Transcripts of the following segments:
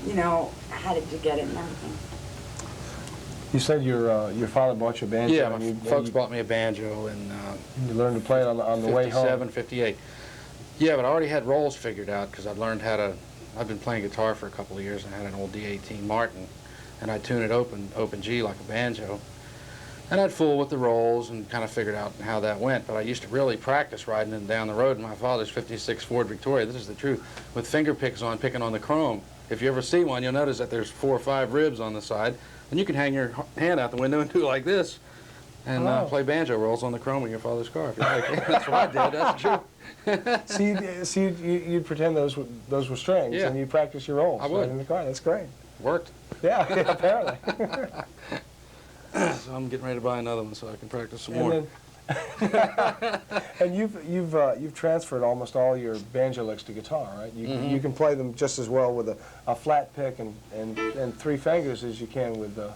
you know, how did you get it and everything? You said your father bought you a banjo. Yeah, and folks bought me a banjo and you learned to play it on the way home. 57, 58. Yeah, but I already had rolls figured out because I'd learned how to. I've been playing guitar for a couple of years and I had an old D18 Martin, and I'd tune it open G like a banjo. And I'd fool with the rolls and kind of figured out how that went. But I used to really practice riding them down the road in my father's 56 Ford Victoria, this is the truth, with finger picks on, picking on the chrome. If you ever see one, you'll notice that there's 4 or 5 ribs on the side, and you can hang your hand out the window and do like this, and play banjo rolls on the chrome of your father's car, if you like. That's what I did, that's the truth. So you'd pretend those were strings, Yeah. and you'd practice your rolls I would. right in the car. That's great. Worked. Yeah, apparently. So I'm getting ready to buy another one so I can practice some more. And you've transferred almost all your banjo licks to guitar, right? You can play them just as well with a flat pick and 3 fingers as you can with a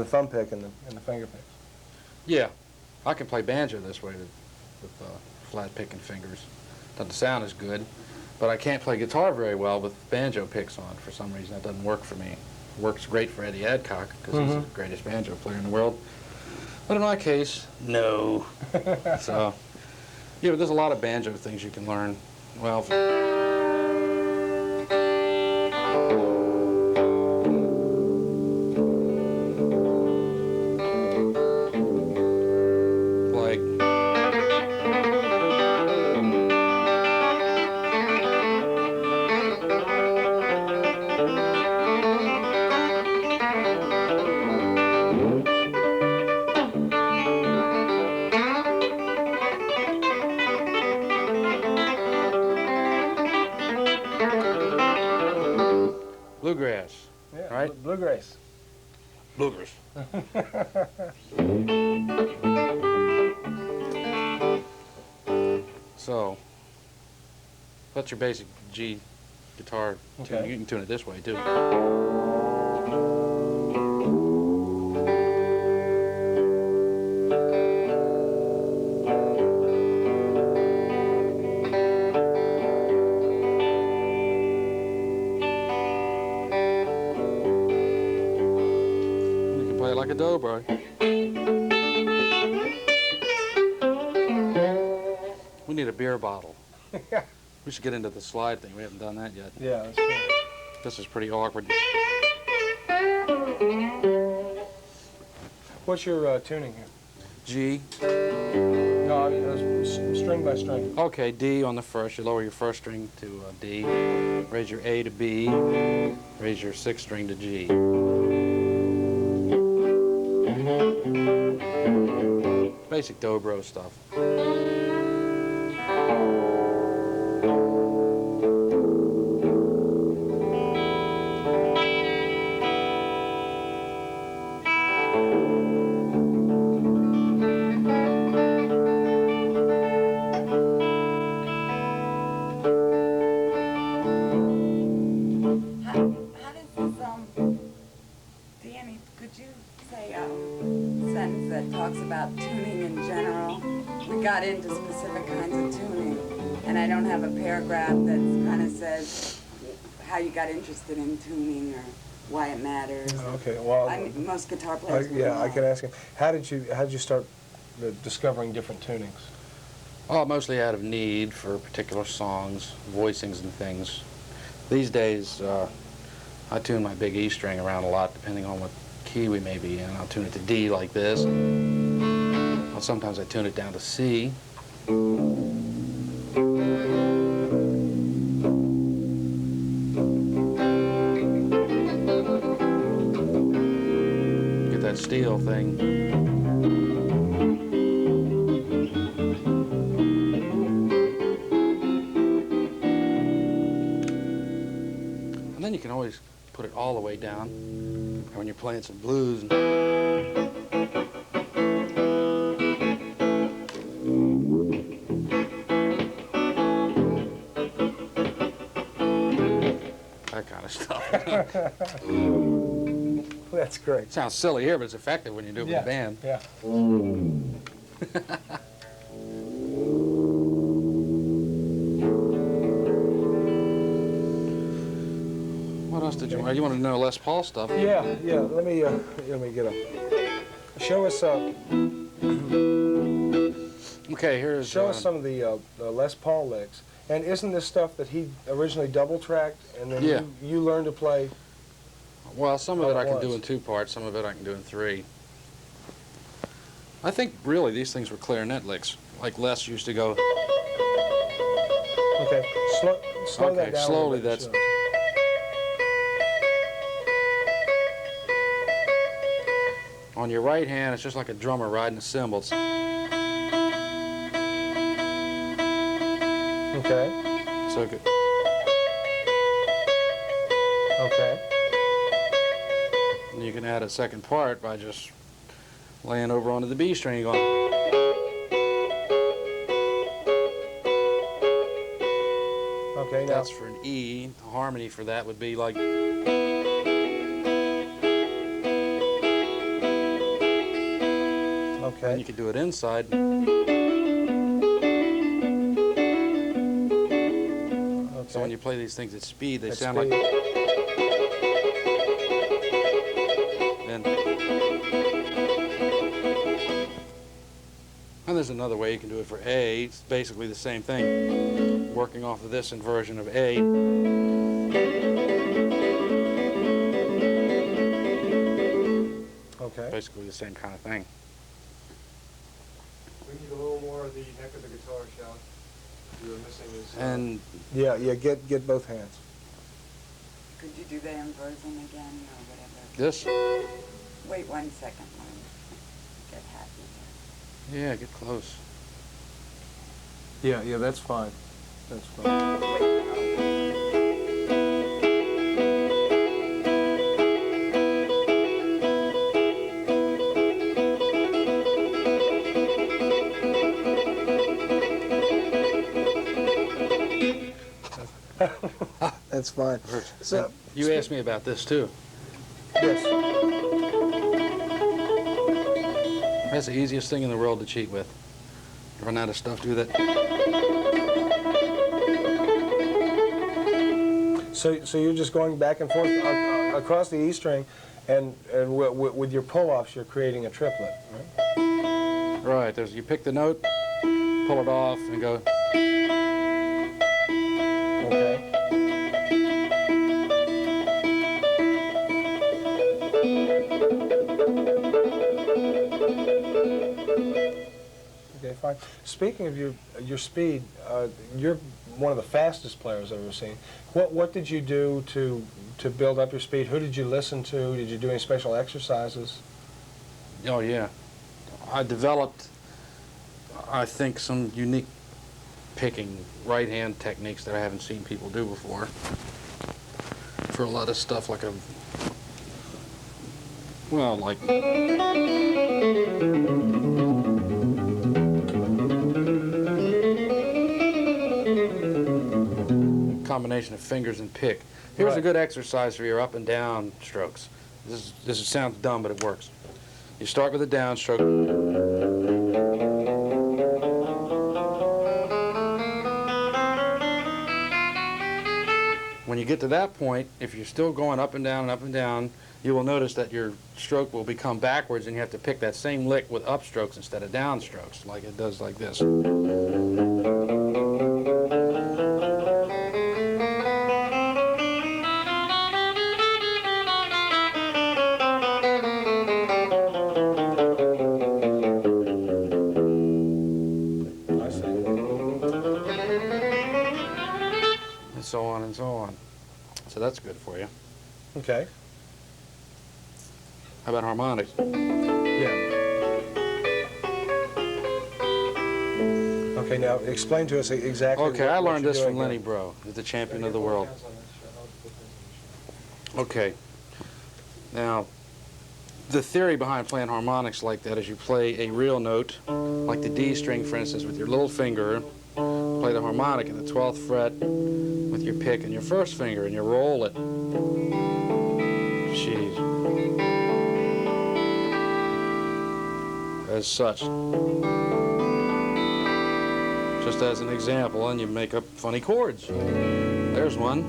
thumb pick and the finger picks. Yeah, I can play banjo this way with flat pick and fingers. Doesn't sound as good, but I can't play guitar very well with banjo picks on. For some reason, that doesn't work for me. It works great for Eddie Adcock because he's the greatest banjo player in the world. But in my case, no. So, yeah, but there's a lot of banjo things you can learn. Well, like, bluegrass. Yeah, right? Bluegrass. Bluegrass. So, that's your basic G guitar tune. Okay. You can tune it this way too. You can play it like a dobro. We need a beer bottle. We should get into the slide thing. We haven't done that yet. Yeah, that's cool. This is pretty awkward. What's your tuning here? G. No, I mean, string by string. Okay, D on the first. You lower your first string to D. Raise your A to B. Raise your 6th string to G. Basic dobro stuff. How does this, Danny, could you say a sentence that talks about tuning in general? We got into specific kinds of tuning, and I don't have a paragraph that kind of says how you got interested in tuning or why it matters. Okay, well, I mean, most guitar players would yeah, I know. can ask him. How did you start discovering different tunings? Oh, mostly out of need for particular songs, voicings and things. These days, I tune my big E string around a lot depending on what key we may be in. I'll tune it to D like this. Well, sometimes I tune it down to C. Get that steel thing. And then you can always put it all the way down when you're playing some blues. That kind of stuff. That's great. Sounds silly here, but it's effective when you do it with a band. Yeah. What else did you want? You want to know Les Paul stuff? Yeah. Let me get a. Show us. Okay, here's. Show us some of the Les Paul licks. And isn't this stuff that he originally double tracked, and then Yeah. you learned to play? Well, some of it How I it can do was. in 2 parts. Some of it I can do in 3. I think really these things were clarinet licks, like Les used to go. Okay, slow Okay, that down. a slowly, little bit, that's- sure. On your right hand, it's just like a drummer riding the cymbals. Okay. So it could- Okay. and you can add a second part by just laying over onto the B string and going. Okay. Now. That's for an E. The harmony for that would be like. Okay. And you could do it inside. Okay. So when you play these things at speed, they At sound speed. like. And there's another way you can do it for A. It's basically the same thing. Working off of this inversion of A. Okay. Basically the same kind of thing. We need a little more of the neck of the guitar, shall we? You're missing is. And Yeah. Get both hands. Could you do the inversion again or whatever? this, Wait 1 second. Let me get happy yeah, get close. Yeah. That's fine. That's fine. here. Wait, oh. That's fine. So, You asked me about this too. yes. That's the easiest thing in the world to cheat with. Run out of stuff, do that. So you're just going back and forth across the E string, and with your pull-offs, you're creating a triplet, right? Right, there's, you pick the note, pull it off, and go. Okay. Okay, fine. Speaking of your speed, you're one of the fastest players I've ever seen. What did you do to build up your speed? Who did you listen to? Did you do any special exercises? Oh, yeah. I developed, I think, some unique picking right-hand techniques that I haven't seen people do before. For a lot of stuff like like combination of fingers and pick. Here's a Right. good exercise for your up and down strokes. This sounds dumb, but it works. You start with a downstroke. When you get to that point, if you're still going up and down, you will notice that your stroke will become backwards, and you have to pick that same lick with upstrokes instead of downstrokes, like it does like this. I see. And so on and so on. So that's good for you. Okay. How about harmonics? Yeah. Okay, now explain to us exactly. Okay, I what learned you're this from doing Lenny here. Bro, who's the champion of the world. Okay. Now, the theory behind playing harmonics like that is you play a real note, like the D string, for instance, with your little finger, play the harmonic in the 12th fret with your pick and your first finger, and you roll it. Jeez. As such. Just as an example, and you make up funny chords. There's one.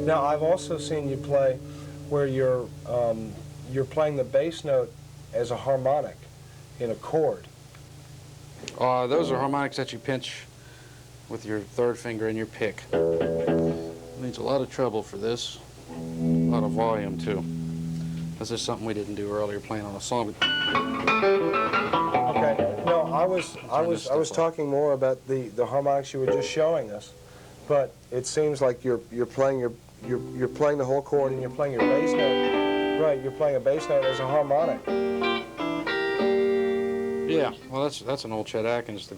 Now, I've also seen you play where you're playing the bass note as a harmonic in a chord. Those are harmonics that you pinch with your third finger in your pick. Needs a lot of treble for this, a lot of volume too. This is something we didn't do earlier, playing on a song. Okay. No, I was talking more about the harmonics you were just showing us, but it seems like you're playing you're playing the whole chord and you're playing your bass note. Right, you're playing a bass note as a harmonic. Yeah, well that's an old Chet Atkins thing.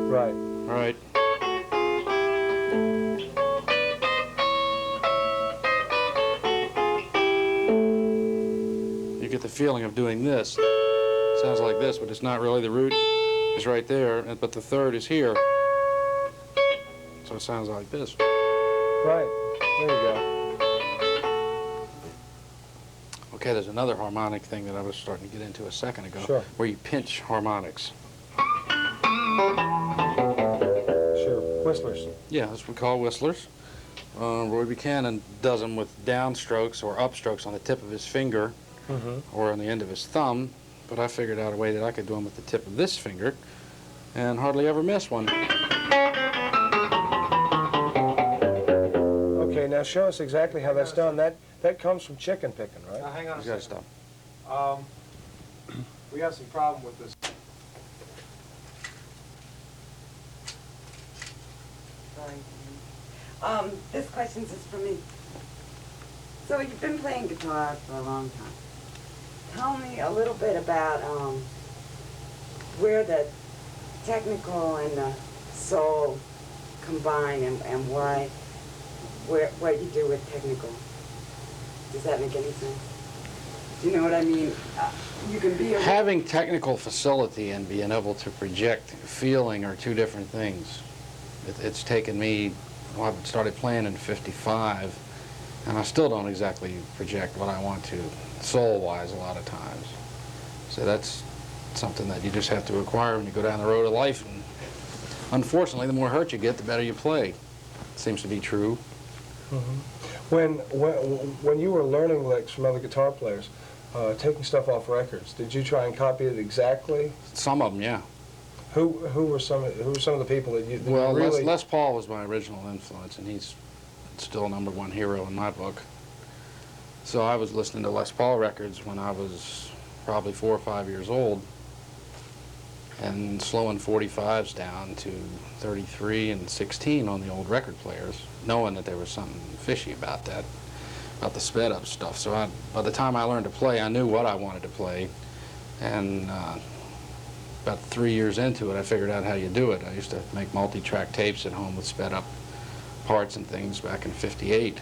Right. Right. You get the feeling of doing this. It sounds like this, but it's not really. The root is right there, but the third is here. So it sounds like this. Right. There you go. Okay, there's another harmonic thing that I was starting to get into a second ago, Sure. where you pinch harmonics. Sure. Whistlers. Yeah, that's what we call whistlers. Roy Buchanan does them with downstrokes or upstrokes on the tip of his finger or on the end of his thumb, but I figured out a way that I could do them with the tip of this finger and hardly ever miss one. Okay, now show us exactly how that's done. That comes from chicken picking, right? Now, hang on a You gotta second. stop. We have some problem with this. This question is for me. So you've been playing guitar for a long time. Tell me a little bit about where the technical and the soul combine and why, what you do with technical. Does that make any sense? Do you know what I mean? You can be a... Having technical facility and being able to project feeling are two different things. It's taken me, well, I started playing in '55, and I still don't exactly project what I want to, soul-wise, a lot of times. So that's something that you just have to acquire when you go down the road of life. And unfortunately, the more hurt you get, the better you play. It seems to be true. When you were learning licks from other guitar players, taking stuff off records, did you try and copy it exactly? Some of them, yeah. Who were some of the people that you Well, really... Les Paul was my original influence, and he's still #1 hero in my book. So I was listening to Les Paul records when I was probably 4 or 5 years old, and slowing 45s down to 33 and 16 on the old record players, knowing that there was something fishy about that, about the sped up stuff. So by the time I learned to play, I knew what I wanted to play, and about 3 years into it, I figured out how you do it. I used to make multi-track tapes at home with sped up parts and things back in '58.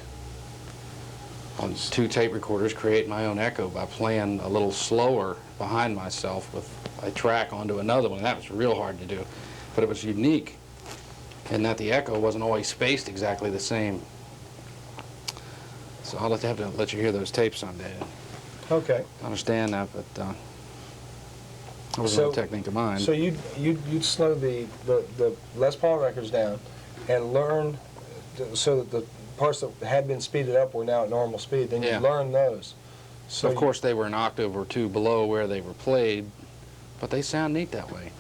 On 2 tape recorders, create my own echo by playing a little slower behind myself with a track onto another one. That was real hard to do, but it was unique in that the echo wasn't always spaced exactly the same. So I'll have to let you hear those tapes someday. Okay. I understand that, but that wasn't a technique of mine. So you'd slow the Les Paul records down and learn so that the parts that had been speeded up were now at normal speed. Then you learn those. So of course they were an octave or 2 below where they were played, but they sound neat that way.